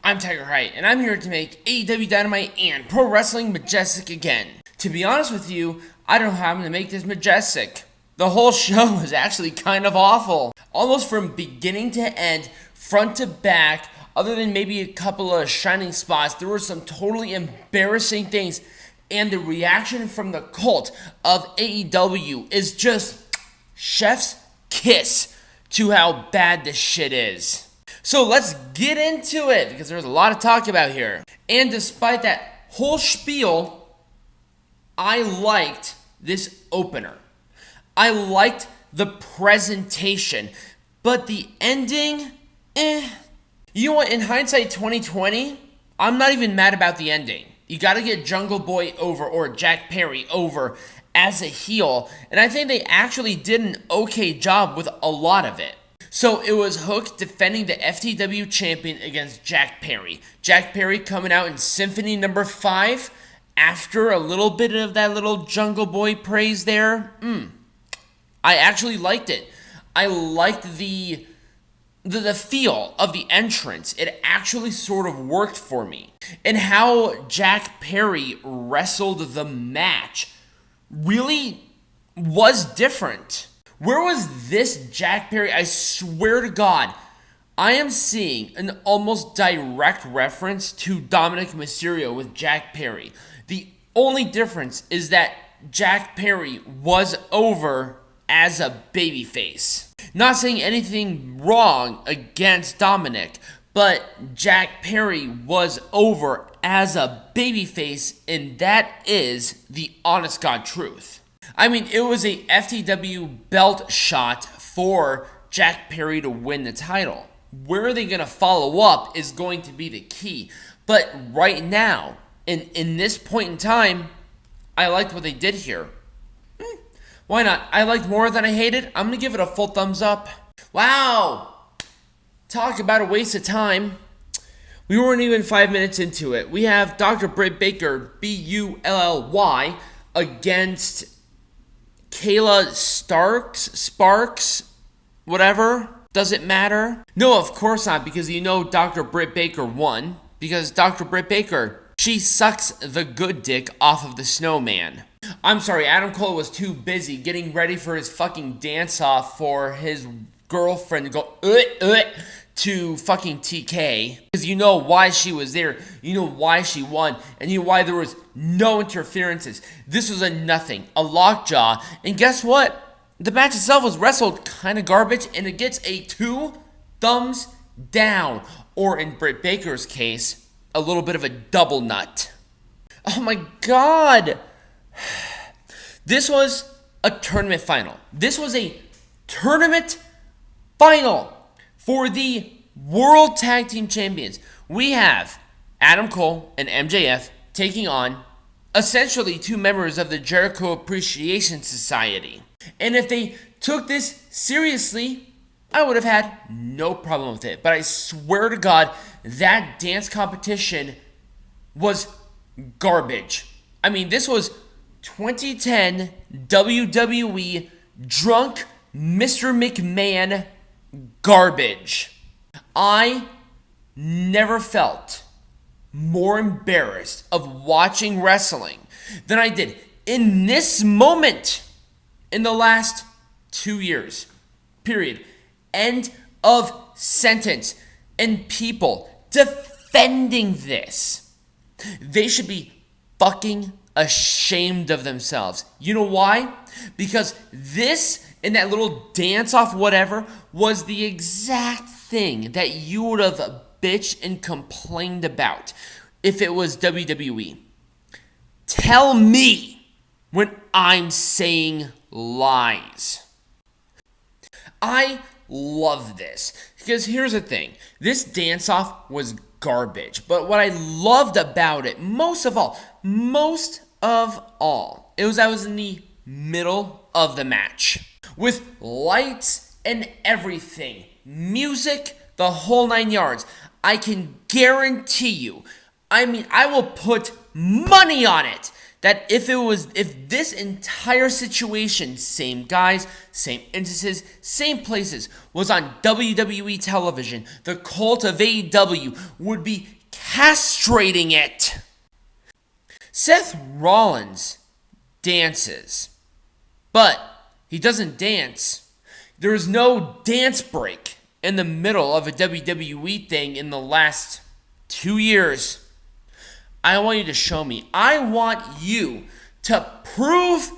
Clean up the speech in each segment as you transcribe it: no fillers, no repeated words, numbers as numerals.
I'm Tiger Height, and I'm here to make AEW Dynamite and Pro Wrestling majestic again. To be honest with you, I don't know how I'm going to make this majestic. The whole show was actually kind of awful. Almost from beginning to end, front to back, other than maybe a couple of shining spots, there were some totally embarrassing things. And the reaction from the cult of AEW is just chef's kiss to how bad this shit is. So let's get into it, because there's a lot to talk about here. And despite that whole spiel, I liked this opener. I liked the presentation, but the ending, You know what, in hindsight 2020, I'm not even mad about the ending. You gotta get Jungle Boy over, or Jack Perry over, as a heel, and I think they actually did an okay job with a lot of it. So it was Hook defending the FTW champion against Jack Perry. Jack Perry coming out in Symphony number 5 after a little bit of that little Jungle Boy praise there. I actually liked it. I liked the feel of the entrance. It actually sort of worked for me. And how Jack Perry wrestled the match really was different. Where was this Jack Perry? I swear to God, I am seeing an almost direct reference to Dominic Mysterio with Jack Perry. The only difference is that Jack Perry was over as a babyface. Not saying anything wrong against Dominic, but Jack Perry was over as a babyface, and that is the honest God truth. I mean, it was a FTW belt shot for Jack Perry to win the title. Where are they going to follow up is going to be the key. But right now, in this point in time, I liked what they did here. Why not? I liked more than I hated. I'm going to give it a full thumbs up. Wow! Talk about a waste of time. We weren't even 5 minutes into it. We have Dr. Britt Baker, Bully, against Kayla Sparks, whatever. Does it matter? No, of course not, because you know Dr. Britt Baker won. Because Dr. Britt Baker, she sucks the good dick off of the snowman. I'm sorry, Adam Cole was too busy getting ready for his fucking dance-off for his girlfriend to go, to fucking TK. Because you know why she was there, you know why she won, and you know why there was no interferences. This was a nothing, a lockjaw, and guess what? The match itself was wrestled kind of garbage, and it gets a 2 thumbs down, or in Britt Baker's case, a little bit of a double nut. Oh my god! This was a tournament final. This was a tournament final for the World Tag Team Champions. We have Adam Cole and MJF taking on essentially 2 members of the Jericho Appreciation Society. And if they took this seriously, I would have had no problem with it. But I swear to God, that dance competition was garbage. I mean, this was 2010 WWE drunk Mr. McMahon garbage. I never felt more embarrassed of watching wrestling than I did in this moment in the last 2 years. Period. End of sentence. And people defending this, they should be fucking ashamed of themselves. You know why? Because this and that little dance-off whatever was the exact thing that you would have bitched and complained about if it was WWE. Tell me when I'm saying lies. I love this, because here's the thing. This dance-off was garbage, but what I loved about it, most of all, it was I was in the middle of the match with lights and everything, music, the whole 9 yards. I can guarantee you, I mean, I will put money on it that if this entire situation, same guys, same instances, same places, was on WWE television, the cult of AEW would be castrating it. Seth Rollins dances, but he doesn't dance. There is no dance break in the middle of a WWE thing in the last 2 years. I want you to show me. I want you to prove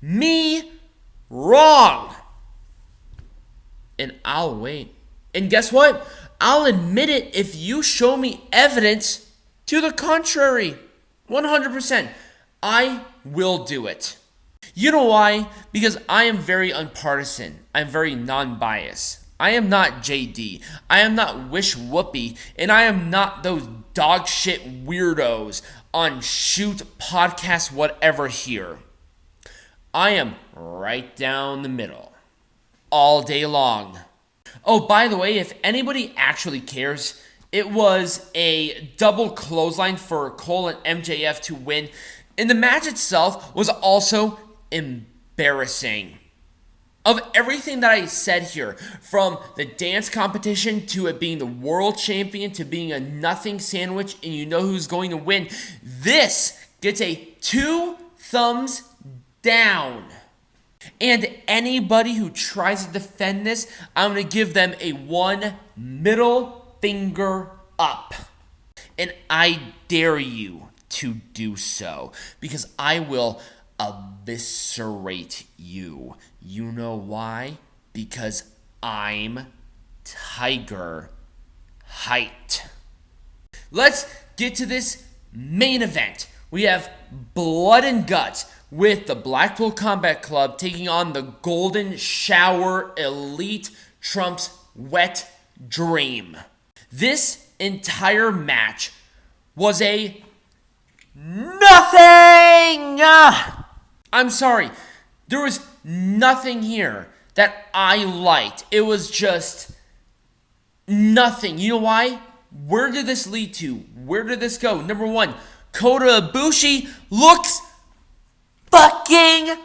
me wrong. And I'll wait. And guess what? I'll admit it if you show me evidence to the contrary. 100%. I will do it. You know why? Because I am very unpartisan. I'm very non-biased. I am not JD. I am not Wish Whoopi. And I am not those dog shit weirdos on Shoot, Podcast, whatever here. I am right down the middle. All day long. Oh, by the way, if anybody actually cares, it was a double clothesline for Cole and MJF to win. And the match itself was also embarrassing. Of everything that I said here, from the dance competition to it being the world champion to being a nothing sandwich and you know who's going to win, this gets a 2 thumbs down. And anybody who tries to defend this, I'm going to give them a 1 middle finger up. And I dare you to do so, because I will eviscerate you. You know why? Because I'm Tiger Height. Let's get to this main event. We have Blood and Guts with the Blackpool Combat Club taking on the Golden Shower Elite Trump's Wet Dream. This entire match was a nothing! I'm sorry. There was nothing here that I liked. It was just nothing. You know why? Where did this lead to? Where did this go? Number 1, Kota Ibushi looks fucking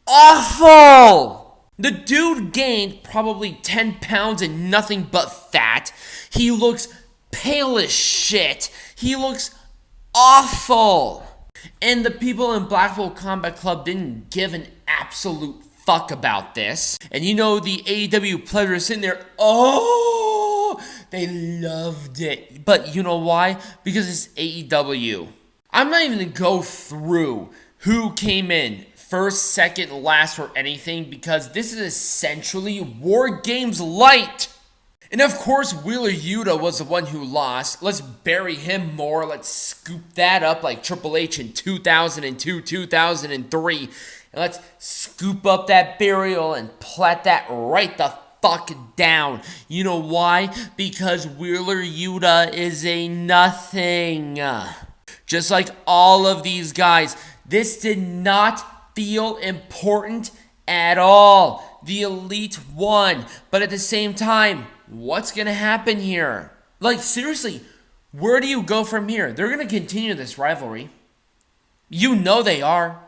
awful. The dude gained probably 10 pounds and nothing but fat. He looks pale as shit. He looks awful. And the people in Blackpool Combat Club didn't give an absolute fuck about this. And you know the AEW players sitting there, oh, they loved it. But you know why? Because it's AEW. I'm not even going to go through who came in first, second, last, or anything, because this is essentially War Games Light. And of course, Wheeler Yuta was the one who lost. Let's bury him more. Let's scoop that up like Triple H in 2002, 2003. And let's scoop up that burial and plat that right the fuck down. You know why? Because Wheeler Yuta is a nothing. Just like all of these guys, this did not feel important at all. The Elite won, but at the same time, what's going to happen here? Like, seriously, where do you go from here? They're going to continue this rivalry. You know they are.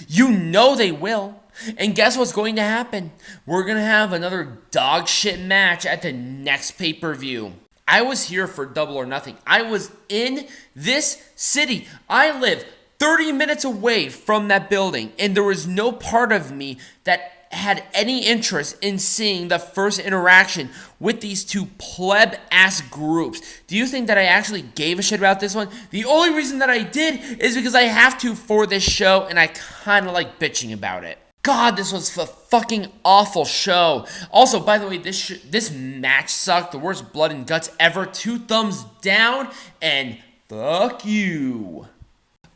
You know they will. And guess what's going to happen? We're going to have another dog shit match at the next pay-per-view. I was here for Double or Nothing. I was in this city. I live 30 minutes away from that building, and there was no part of me that had any interest in seeing the first interaction with these two pleb-ass groups. Do you think that I actually gave a shit about this one? The only reason that I did is because I have to for this show, and I kind of like bitching about it. God, this was a fucking awful show. Also, by the way, this match sucked. The worst blood and guts ever. 2 thumbs down, and fuck you.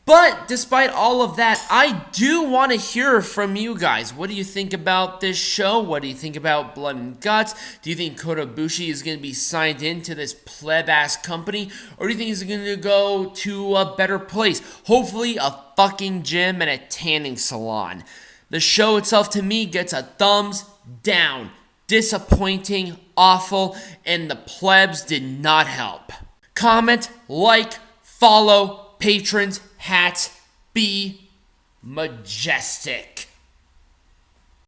But despite all of that, I do want to hear from you guys. What do you think about this show? What do you think about Blood and Guts? Do you think Kota Ibushi is going to be signed into this pleb-ass company? Or do you think he's going to go to a better place? Hopefully a fucking gym and a tanning salon. The show itself, to me, gets a thumbs down. Disappointing, awful, and the plebs did not help. Comment, like, follow, patrons, hats, be Majestic.